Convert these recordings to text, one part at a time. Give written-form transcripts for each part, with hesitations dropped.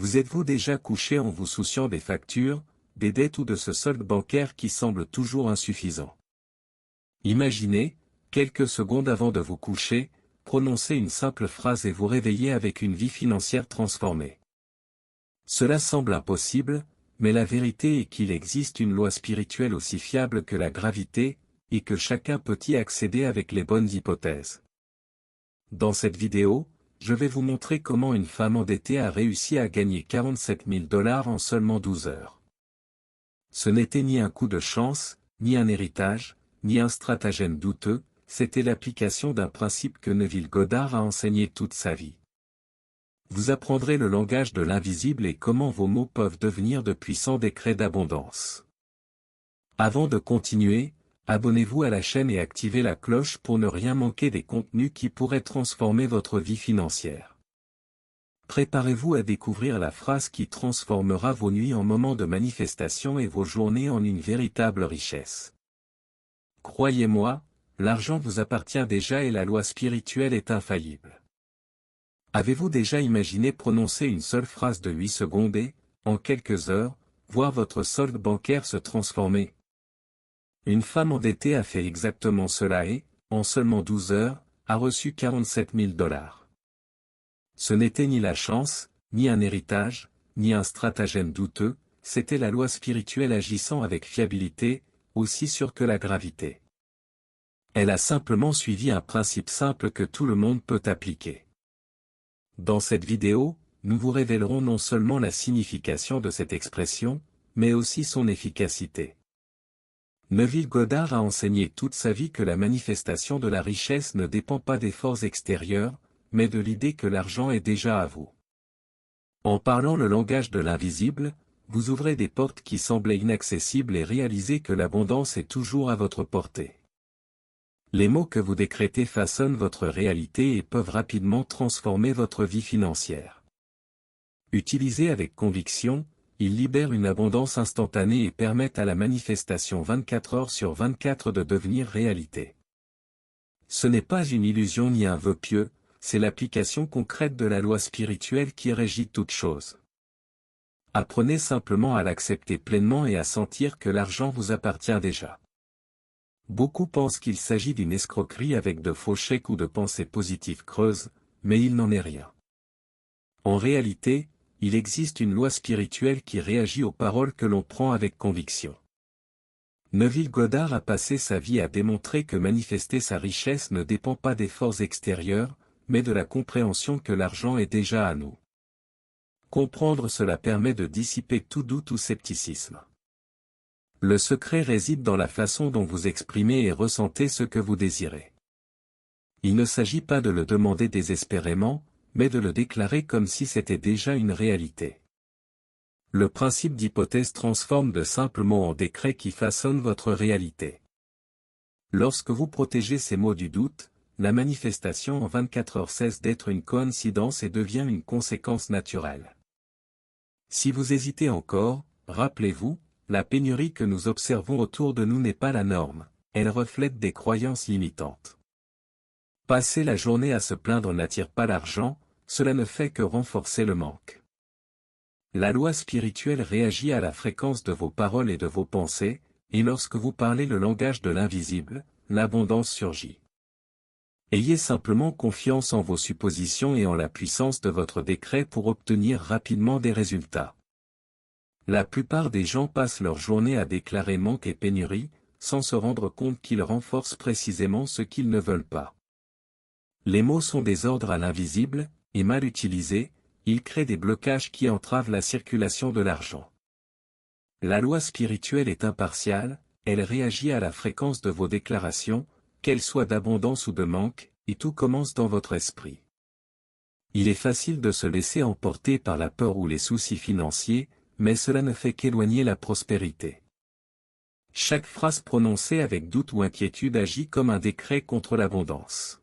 Vous êtes-vous déjà couché en vous souciant des factures, des dettes ou de ce solde bancaire qui semble toujours insuffisant? Imaginez, quelques secondes avant de vous coucher, prononcer une simple phrase et vous réveiller avec une vie financière transformée. Cela semble impossible, mais la vérité est qu'il existe une loi spirituelle aussi fiable que la gravité, et que chacun peut y accéder avec les bonnes hypothèses. Dans cette vidéo, je vais vous montrer comment une femme endettée a réussi à gagner 47 000 $ en seulement 12 heures. Ce n'était ni un coup de chance, ni un héritage, ni un stratagème douteux, c'était l'application d'un principe que Neville Goddard a enseigné toute sa vie. Vous apprendrez le langage de l'invisible et comment vos mots peuvent devenir de puissants décrets d'abondance. Avant de continuer, abonnez-vous à la chaîne et activez la cloche pour ne rien manquer des contenus qui pourraient transformer votre vie financière. Préparez-vous à découvrir la phrase qui transformera vos nuits en moments de manifestation et vos journées en une véritable richesse. Croyez-moi, l'argent vous appartient déjà et la loi spirituelle est infaillible. Avez-vous déjà imaginé prononcer une seule phrase de 8 secondes et, en quelques heures, voir votre solde bancaire se transformer? Une femme endettée a fait exactement cela et, en seulement 12 heures, a reçu 47 000 $. Ce n'était ni la chance, ni un héritage, ni un stratagème douteux, c'était la loi spirituelle agissant avec fiabilité, aussi sûre que la gravité. Elle a simplement suivi un principe simple que tout le monde peut appliquer. Dans cette vidéo, nous vous révélerons non seulement la signification de cette expression, mais aussi son efficacité. Neville Goddard a enseigné toute sa vie que la manifestation de la richesse ne dépend pas d'efforts extérieurs, mais de l'idée que l'argent est déjà à vous. En parlant le langage de l'invisible, vous ouvrez des portes qui semblaient inaccessibles et réalisez que l'abondance est toujours à votre portée. Les mots que vous décrétez façonnent votre réalité et peuvent rapidement transformer votre vie financière. Utilisés avec conviction, ils libèrent une abondance instantanée et permettent à la manifestation 24 heures sur 24 de devenir réalité. Ce n'est pas une illusion ni un vœu pieux, c'est l'application concrète de la loi spirituelle qui régit toute chose. Apprenez simplement à l'accepter pleinement et à sentir que l'argent vous appartient déjà. Beaucoup pensent qu'il s'agit d'une escroquerie avec de faux chèques ou de pensées positives creuses, mais il n'en est rien. En réalité, il existe une loi spirituelle qui réagit aux paroles que l'on prend avec conviction. Neville Goddard a passé sa vie à démontrer que manifester sa richesse ne dépend pas d'efforts extérieurs, mais de la compréhension que l'argent est déjà à nous. Comprendre cela permet de dissiper tout doute ou scepticisme. Le secret réside dans la façon dont vous exprimez et ressentez ce que vous désirez. Il ne s'agit pas de le demander désespérément, mais de le déclarer comme si c'était déjà une réalité. Le principe d'hypothèse transforme de simples mots en décrets qui façonnent votre réalité. Lorsque vous protégez ces mots du doute, la manifestation en 24 heures cesse d'être une coïncidence et devient une conséquence naturelle. Si vous hésitez encore, rappelez-vous, la pénurie que nous observons autour de nous n'est pas la norme, elle reflète des croyances limitantes. Passer la journée à se plaindre n'attire pas l'argent, cela ne fait que renforcer le manque. La loi spirituelle réagit à la fréquence de vos paroles et de vos pensées, et lorsque vous parlez le langage de l'invisible, l'abondance surgit. Ayez simplement confiance en vos suppositions et en la puissance de votre décret pour obtenir rapidement des résultats. La plupart des gens passent leur journée à déclarer manque et pénurie, sans se rendre compte qu'ils renforcent précisément ce qu'ils ne veulent pas. Les mots sont des ordres à l'invisible, et mal utilisés, ils créent des blocages qui entravent la circulation de l'argent. La loi spirituelle est impartiale, elle réagit à la fréquence de vos déclarations, qu'elles soient d'abondance ou de manque, et tout commence dans votre esprit. Il est facile de se laisser emporter par la peur ou les soucis financiers, mais cela ne fait qu'éloigner la prospérité. Chaque phrase prononcée avec doute ou inquiétude agit comme un décret contre l'abondance.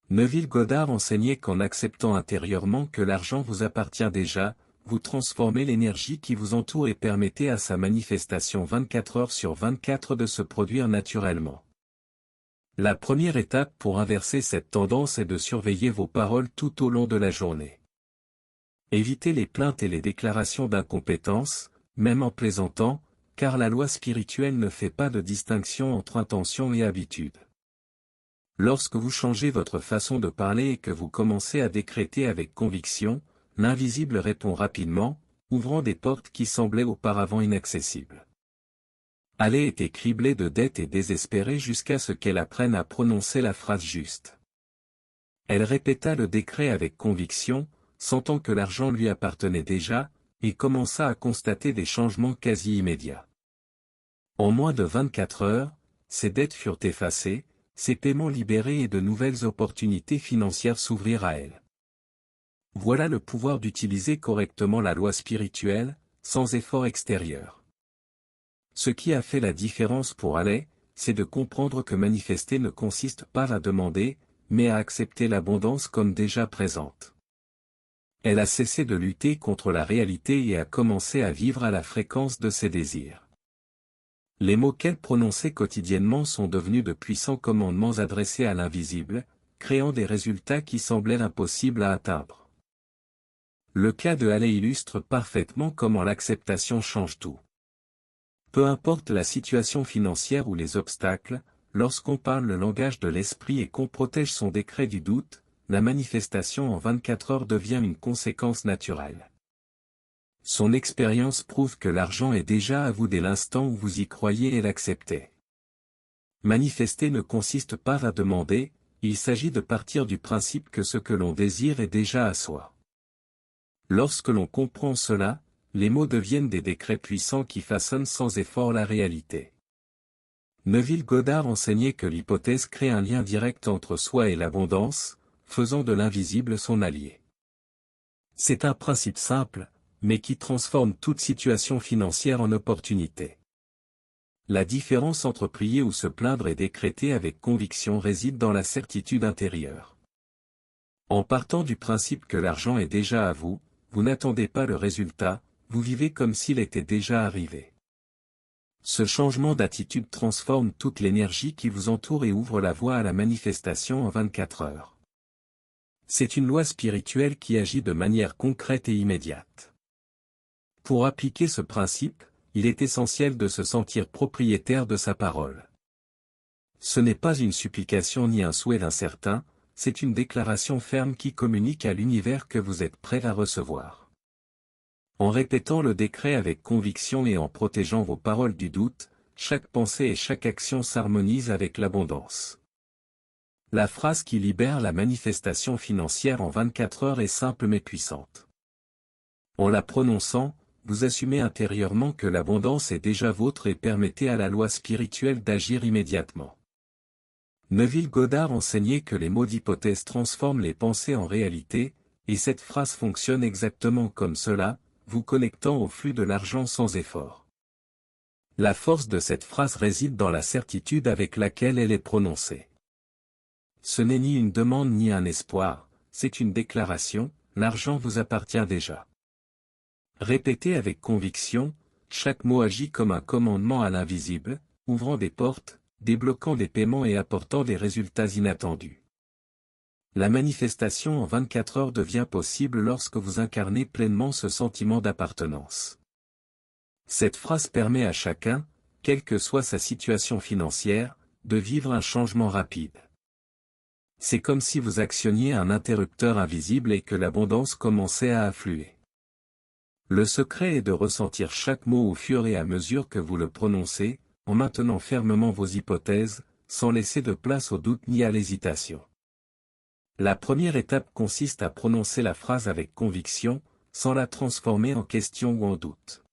Neville Goddard enseignait qu'en acceptant intérieurement que l'argent vous appartient déjà, vous transformez l'énergie qui vous entoure et permettez à sa manifestation 24 heures sur 24 de se produire naturellement. La première étape pour inverser cette tendance est de surveiller vos paroles tout au long de la journée. Évitez les plaintes et les déclarations d'incompétence, même en plaisantant, car la loi spirituelle ne fait pas de distinction entre intention et habitude. Lorsque vous changez votre façon de parler et que vous commencez à décréter avec conviction, l'invisible répond rapidement, ouvrant des portes qui semblaient auparavant inaccessibles. Allée était criblée de dettes et désespérée jusqu'à ce qu'elle apprenne à prononcer la phrase juste. Elle répéta le décret avec conviction, sentant que l'argent lui appartenait déjà, et commença à constater des changements quasi immédiats. En moins de 24 heures, ses dettes furent effacées, ses paiements libérés et de nouvelles opportunités financières s'ouvrirent à elle. Voilà le pouvoir d'utiliser correctement la loi spirituelle, sans effort extérieur. Ce qui a fait la différence pour Haley, c'est de comprendre que manifester ne consiste pas à demander, mais à accepter l'abondance comme déjà présente. Elle a cessé de lutter contre la réalité et a commencé à vivre à la fréquence de ses désirs. Les mots qu'elle prononçait quotidiennement sont devenus de puissants commandements adressés à l'invisible, créant des résultats qui semblaient impossibles à atteindre. Le cas de Haley illustre parfaitement comment l'acceptation change tout. Peu importe la situation financière ou les obstacles, lorsqu'on parle le langage de l'esprit et qu'on protège son décret du doute, la manifestation en 24 heures devient une conséquence naturelle. Son expérience prouve que l'argent est déjà à vous dès l'instant où vous y croyez et l'acceptez. Manifester ne consiste pas à demander, il s'agit de partir du principe que ce que l'on désire est déjà à soi. Lorsque l'on comprend cela, les mots deviennent des décrets puissants qui façonnent sans effort la réalité. Neville Goddard enseignait que l'hypothèse crée un lien direct entre soi et l'abondance, faisant de l'invisible son allié. C'est un principe simple, mais qui transforme toute situation financière en opportunité. La différence entre prier ou se plaindre et décréter avec conviction réside dans la certitude intérieure. En partant du principe que l'argent est déjà à vous, vous n'attendez pas le résultat, vous vivez comme s'il était déjà arrivé. Ce changement d'attitude transforme toute l'énergie qui vous entoure et ouvre la voie à la manifestation en 24 heures. C'est une loi spirituelle qui agit de manière concrète et immédiate. Pour appliquer ce principe, il est essentiel de se sentir propriétaire de sa parole. Ce n'est pas une supplication ni un souhait incertain, c'est une déclaration ferme qui communique à l'univers que vous êtes prêt à recevoir. En répétant le décret avec conviction et en protégeant vos paroles du doute, chaque pensée et chaque action s'harmonisent avec l'abondance. La phrase qui libère la manifestation financière en 24 heures est simple mais puissante. En la prononçant, vous assumez intérieurement que l'abondance est déjà vôtre et permettez à la loi spirituelle d'agir immédiatement. Neville Goddard enseignait que les mots d'hypothèse transforment les pensées en réalité, et cette phrase fonctionne exactement comme cela, vous connectant au flux de l'argent sans effort. La force de cette phrase réside dans la certitude avec laquelle elle est prononcée. Ce n'est ni une demande ni un espoir, c'est une déclaration, l'argent vous appartient déjà. Répétez avec conviction, chaque mot agit comme un commandement à l'invisible, ouvrant des portes, débloquant des paiements et apportant des résultats inattendus. La manifestation en 24 heures devient possible lorsque vous incarnez pleinement ce sentiment d'appartenance. Cette phrase permet à chacun, quelle que soit sa situation financière, de vivre un changement rapide. C'est comme si vous actionniez un interrupteur invisible et que l'abondance commençait à affluer. Le secret est de ressentir chaque mot au fur et à mesure que vous le prononcez, en maintenant fermement vos hypothèses, sans laisser de place au doute ni à l'hésitation. La première étape consiste à prononcer la phrase avec conviction, sans la transformer en question ou en doute.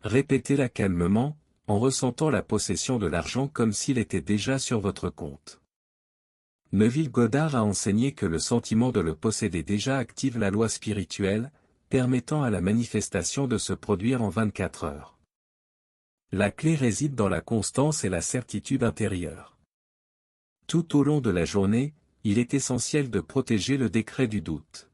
Répétez-la calmement, en ressentant la possession de l'argent comme s'il était déjà sur votre compte. Neville Goddard a enseigné que le sentiment de le posséder déjà active la loi spirituelle, permettant à la manifestation de se produire en 24 heures. La clé réside dans la constance et la certitude intérieure. Tout au long de la journée, il est essentiel de protéger le décret du doute.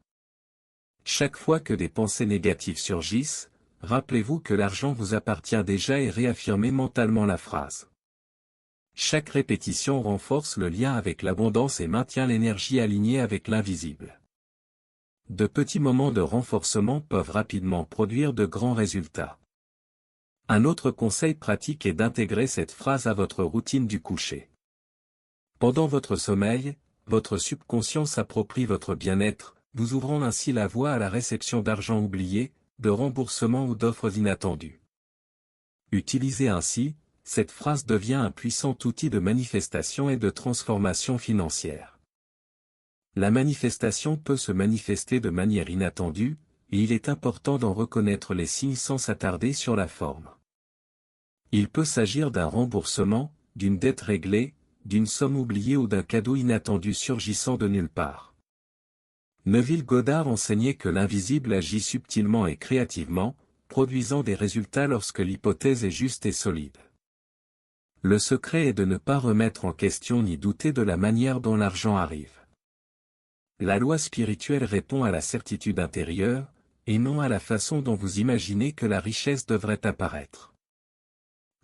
Chaque fois que des pensées négatives surgissent, rappelez-vous que l'argent vous appartient déjà et réaffirmez mentalement la phrase. Chaque répétition renforce le lien avec l'abondance et maintient l'énergie alignée avec l'invisible. de petits moments de renforcement peuvent rapidement produire de grands résultats. Un autre conseil pratique est d'intégrer cette phrase à votre routine du coucher. Pendant votre sommeil, votre subconscient s'approprie votre bien-être, vous ouvrant ainsi la voie à la réception d'argent oublié, de remboursement ou d'offres inattendues. Utilisée ainsi, cette phrase devient un puissant outil de manifestation et de transformation financière. La manifestation peut se manifester de manière inattendue, et il est important d'en reconnaître les signes sans s'attarder sur la forme. Il peut s'agir d'un remboursement, d'une dette réglée, d'une somme oubliée ou d'un cadeau inattendu surgissant de nulle part. Neville Goddard enseignait que l'invisible agit subtilement et créativement, produisant des résultats lorsque l'hypothèse est juste et solide. Le secret est de ne pas remettre en question ni douter de la manière dont l'argent arrive. La loi spirituelle répond à la certitude intérieure, et non à la façon dont vous imaginez que la richesse devrait apparaître.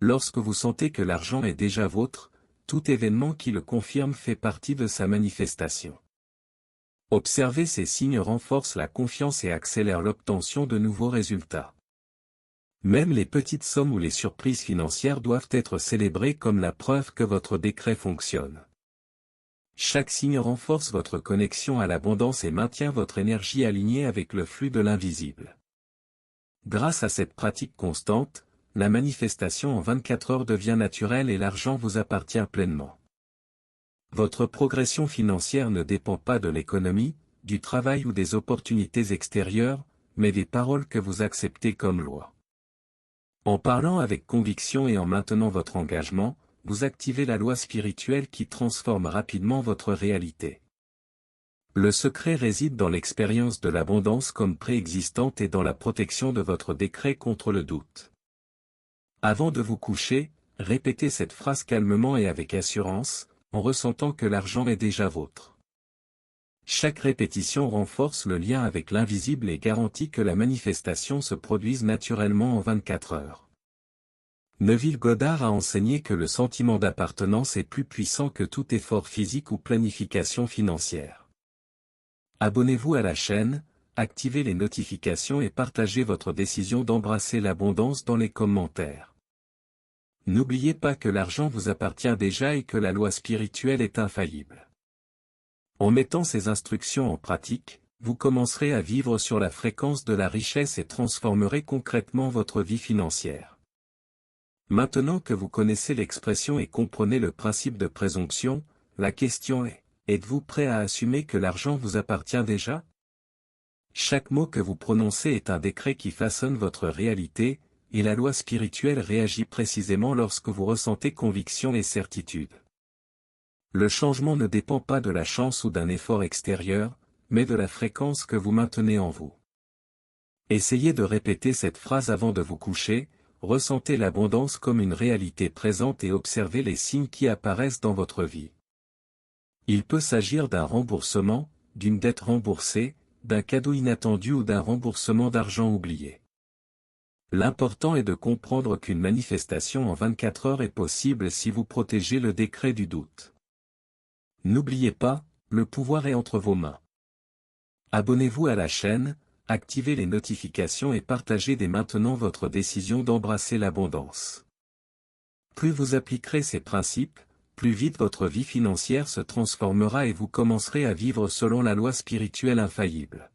Lorsque vous sentez que l'argent est déjà vôtre, tout événement qui le confirme fait partie de sa manifestation. Observer ces signes renforce la confiance et accélère l'obtention de nouveaux résultats. Même les petites sommes ou les surprises financières doivent être célébrées comme la preuve que votre décret fonctionne. Chaque signe renforce votre connexion à l'abondance et maintient votre énergie alignée avec le flux de l'invisible. Grâce à cette pratique constante, la manifestation en 24 heures devient naturelle et l'argent vous appartient pleinement. Votre progression financière ne dépend pas de l'économie, du travail ou des opportunités extérieures, mais des paroles que vous acceptez comme loi. En parlant avec conviction et en maintenant votre engagement, vous activez la loi spirituelle qui transforme rapidement votre réalité. Le secret réside dans l'expérience de l'abondance comme préexistante et dans la protection de votre décret contre le doute. Avant de vous coucher, répétez cette phrase calmement et avec assurance, en ressentant que l'argent est déjà vôtre. Chaque répétition renforce le lien avec l'invisible et garantit que la manifestation se produise naturellement en 24 heures. Neville Goddard a enseigné que le sentiment d'appartenance est plus puissant que tout effort physique ou planification financière. Abonnez-vous à la chaîne, activez les notifications et partagez votre décision d'embrasser l'abondance dans les commentaires. N'oubliez pas que l'argent vous appartient déjà et que la loi spirituelle est infaillible. En mettant ces instructions en pratique, vous commencerez à vivre sur la fréquence de la richesse et transformerez concrètement votre vie financière. Maintenant que vous connaissez l'expression et comprenez le principe de présomption, la question est, êtes-vous prêt à assumer que l'argent vous appartient déjà? Chaque mot que vous prononcez est un décret qui façonne votre réalité, et la loi spirituelle réagit précisément lorsque vous ressentez conviction et certitude. Le changement ne dépend pas de la chance ou d'un effort extérieur, mais de la fréquence que vous maintenez en vous. Essayez de répéter cette phrase avant de vous coucher. Ressentez l'abondance comme une réalité présente et observez les signes qui apparaissent dans votre vie. Il peut s'agir d'un remboursement, d'une dette remboursée, d'un cadeau inattendu ou d'un remboursement d'argent oublié. L'important est de comprendre qu'une manifestation en 24 heures est possible si vous protégez le décret du doute. N'oubliez pas, le pouvoir est entre vos mains. Abonnez-vous à la chaîne, activez les notifications et partagez dès maintenant votre décision d'embrasser l'abondance. Plus vous appliquerez ces principes, plus vite votre vie financière se transformera et vous commencerez à vivre selon la loi spirituelle infaillible.